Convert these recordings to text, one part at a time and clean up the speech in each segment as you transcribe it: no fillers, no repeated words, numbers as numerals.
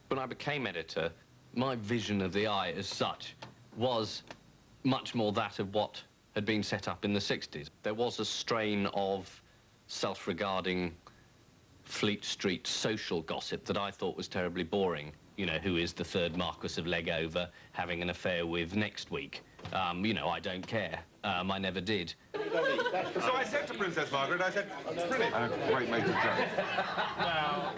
When I became editor, my vision of the Eye as such was much more that of what had been set up in the 60s. There was a strain of self-regarding Fleet Street social gossip that I thought was terribly boring. You know, who is the third Marquis of Legover having an affair with next week? You know, I don't care. I never did. So I said to Princess Margaret, I said, it's brilliant. And a great mate of joke. Well,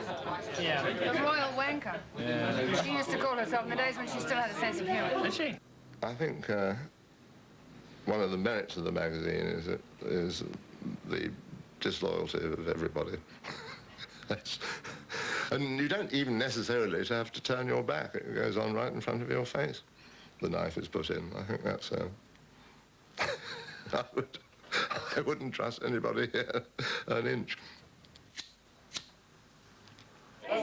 yeah. A royal wanker. Yeah. She used to call herself in the days when she still had a sense of humour. Did she? I think one of the merits of the magazine is the disloyalty of everybody. And you don't even necessarily have to turn your back. It goes on right in front of your face. The knife is put in. I think that's... I wouldn't trust anybody here an inch.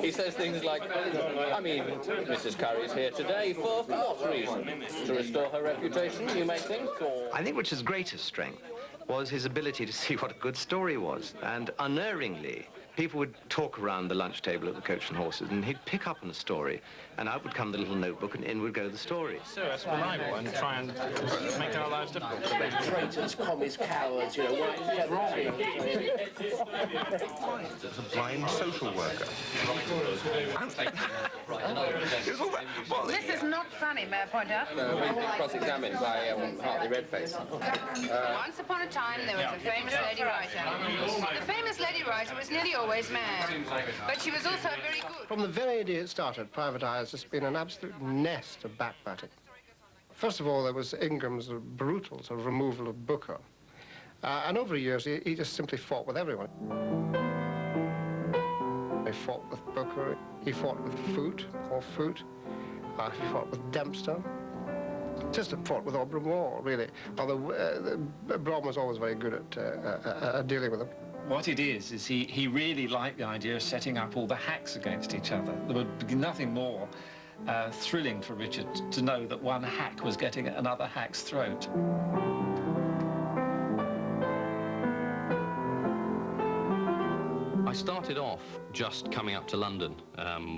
He says things like, I mean, Mrs. Curry's here today for what reason? To restore her reputation, you may think, or... I think Richard's greatest strength was his ability to see what a good story was. And unerringly, people would talk around the lunch table at the Coach and Horses, and he'd pick up on a story, and out would come the little notebook, and in would go the story. So Esplanade and try and make our lives difficult. Traitors, commies, cowards, you know, what is wrong? It's a blind social worker. This is not funny, may I point out? We've been cross-examined by Hartley Redface. Once upon a time, there was a famous lady writer. The famous lady writer was nearly always mad, but she was also very good. From the very day it started, Private Eye has just been an absolute nest of backbiting. First of all, there was Ingrams' brutal sort of removal of Booker. And over the years, he just simply fought with everyone. He fought with Booker, he fought with Paul Foote, he fought with Dempster. Just fought with Auberon Waugh, really. Although Brom was always very good at dealing with them. What it is he really liked the idea of setting up all the hacks against each other. There would be nothing more thrilling for Richard to know that one hack was getting at another hack's throat. I started off just coming up to London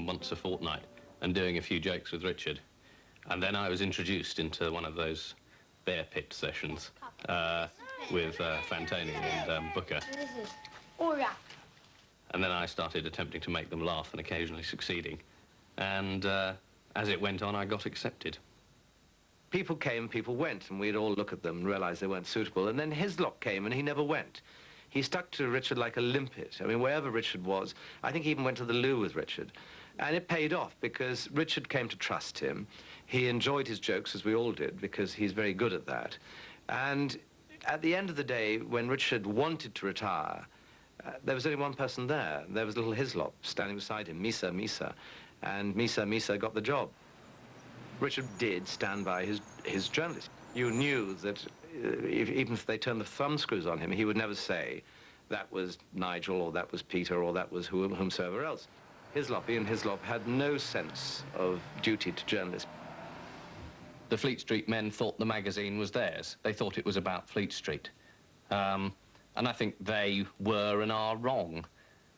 once a fortnight and doing a few jokes with Richard. And then I was introduced into one of those bear pit sessions with Fantoni and Booker. And then I started attempting to make them laugh and occasionally succeeding. And as it went on, I got accepted. People came, people went, and we'd all look at them and realize they weren't suitable. And then Hislop came, and he never went. He stuck to Richard like a limpet. I mean, wherever Richard was, I think he even went to the loo with Richard. And it paid off, because Richard came to trust him. He enjoyed his jokes, as we all did, because he's very good at that. And at the end of the day, when Richard wanted to retire, there was only one person there. There was little Hislop standing beside him, Misa. And Misa got the job. Richard did stand by his journalist. You knew that even if they turned the thumbscrews on him, he would never say that was Nigel, or that was Peter, or that was whomsoever else. Ian Hislop had no sense of duty to journalists. The Fleet Street men thought the magazine was theirs. They thought it was about Fleet Street. And I think they were and are wrong.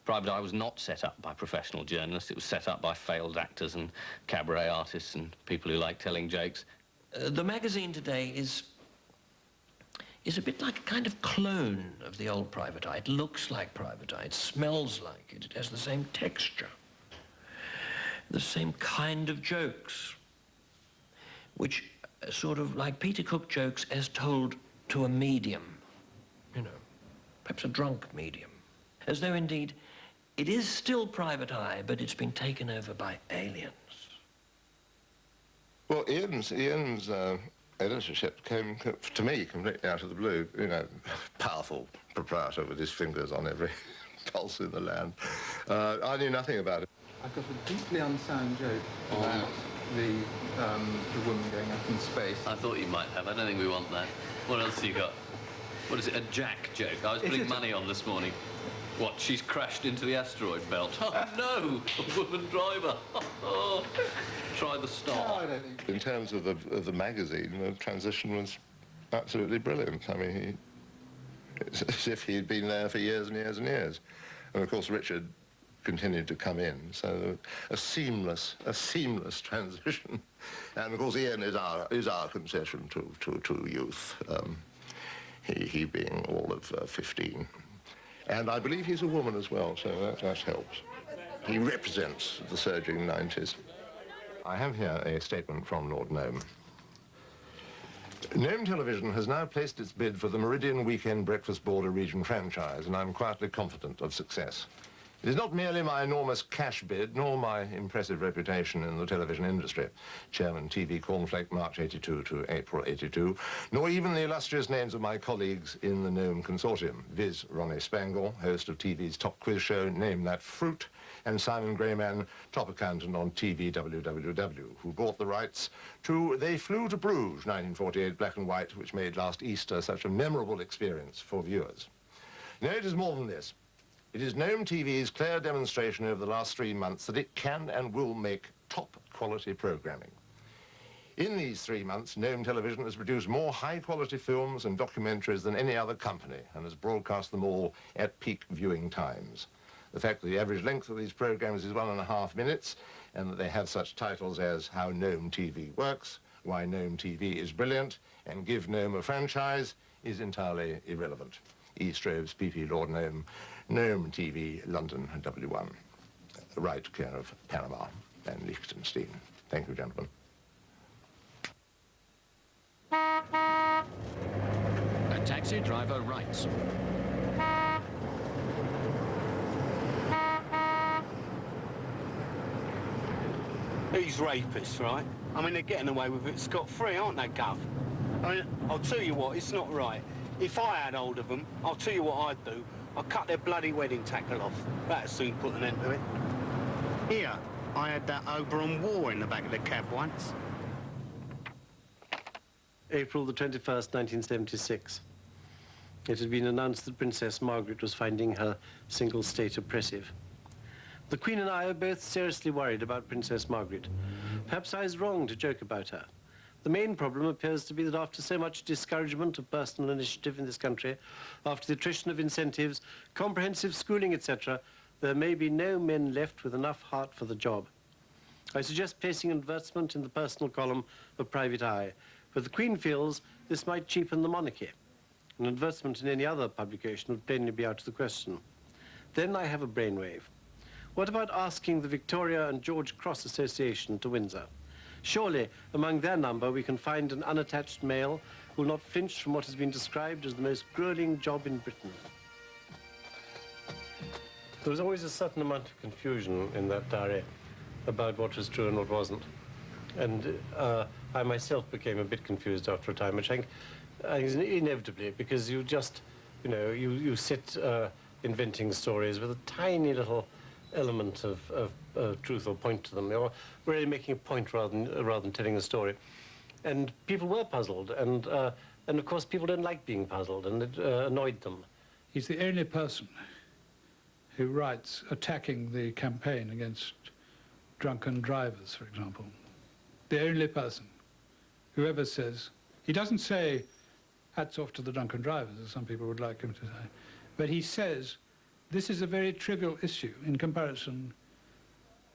Private Eye was not set up by professional journalists. It was set up by failed actors and cabaret artists and people who like telling jokes. The magazine today is a bit like a kind of clone of the old Private Eye. It looks like Private Eye. It smells like it. It has the same texture, the same kind of jokes, which sort of like Peter Cook jokes as told to a medium, you know, perhaps a drunk medium. As though, indeed, it is still Private Eye, but it's been taken over by aliens. Well, Ian's editorship came, to me, completely out of the blue. You know, powerful proprietor with his fingers on every pulse in the land. I knew nothing about it. I've got a deeply unsound joke about the woman going up in space. I thought you might have. I don't think we want that. What else have you got? What is it, a Jack joke? I was putting money on this morning. What, she's crashed into the asteroid belt? Oh, no! A woman driver! Try the star. In terms of the magazine, the transition was absolutely brilliant. I mean, it's as if he'd been there for years and years and years. And, of course, Richard continued to come in. So a seamless transition. And of course Ian is our concession to youth, he being all of 15. And I believe he's a woman as well, so that helps. He represents the surging 90s. I have here a statement from Lord Nome. Nome Television has now placed its bid for the Meridian Weekend Breakfast Border Region franchise, and I'm quietly confident of success. It is not merely my enormous cash bid, nor my impressive reputation in the television industry, Chairman TV Cornflake, March 82 to April 82, nor even the illustrious names of my colleagues in the Nome Consortium, viz. Ronnie Spangle, host of TV's top quiz show, Name That Fruit, and Simon Grayman, top accountant on TV WWW, who bought the rights to They Flew to Bruges, 1948, black and white, which made last Easter such a memorable experience for viewers. No, it is more than this. It is Nome TV's clear demonstration over the last 3 months that it can and will make top-quality programming. In these 3 months, Nome Television has produced more high-quality films and documentaries than any other company and has broadcast them all at peak viewing times. The fact that the average length of these programs is 1.5 minutes and that they have such titles as How Nome TV Works, Why Nome TV is Brilliant, and Give Nome a Franchise is entirely irrelevant. E. Strobe's PP Lord Nome, Nome TV, London, W1. Right care of Panama and Liechtenstein. Thank you, gentlemen. A taxi driver writes. These rapists, right? I mean, they're getting away with it scot-free, aren't they, Gov? I mean, I'll tell you what, it's not right. If I had hold of them, I'll tell you what I'd do. I'd cut their bloody wedding tackle off. That'd soon put an end to it. Here, I had that Auberon Waugh in the back of the cab once. April the 21st, 1976. It had been announced that Princess Margaret was finding her single state oppressive. The Queen and I are both seriously worried about Princess Margaret. Perhaps I was wrong to joke about her. The main problem appears to be that after so much discouragement of personal initiative in this country, after the attrition of incentives, comprehensive schooling, etc., there may be no men left with enough heart for the job. I suggest placing an advertisement in the personal column of Private Eye, but the Queen feels this might cheapen the monarchy. An advertisement in any other publication would plainly be out of the question. Then I have a brainwave. What about asking the Victoria and George Cross Association to Windsor? Surely, among their number, we can find an unattached male who will not flinch from what has been described as the most grueling job in Britain. There was always a certain amount of confusion in that diary about what was true and what wasn't. And I myself became a bit confused after a time, which I think is inevitably, because you just, you know, you sit inventing stories with a tiny little element of truth or point to them. They were really making a point rather than telling a story. And people were puzzled, and of course people don't like being puzzled, and it annoyed them. He's the only person who writes attacking the campaign against drunken drivers, for example. The only person who ever says, he doesn't say hats off to the drunken drivers, as some people would like him to say, but he says this is a very trivial issue in comparison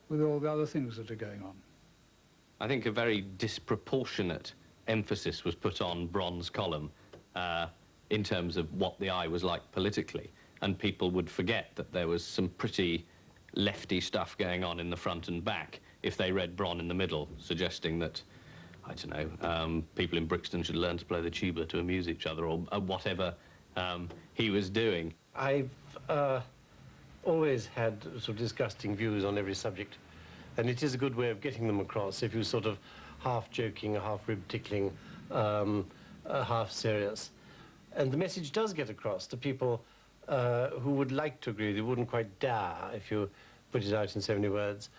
with all the other things that are going on. I think a very disproportionate emphasis was put on Bron's column in terms of what the Eye was like politically, and people would forget that there was some pretty lefty stuff going on in the front and back if they read Bron in the middle, suggesting that, I don't know, people in Brixton should learn to play the tuba to amuse each other, or whatever he was doing. I've always had sort of disgusting views on every subject, and it is a good way of getting them across if you sort of half joking, half rib tickling, half serious. And the message does get across to people who would like to agree with you, wouldn't quite dare if you put it out in so many words.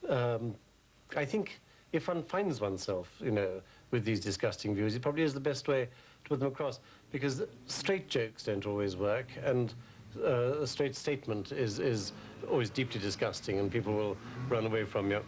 I think if one finds oneself, you know, with these disgusting views, it probably is the best way to put them across, because straight jokes don't always work, and a straight statement is always deeply disgusting, and people will run away from you.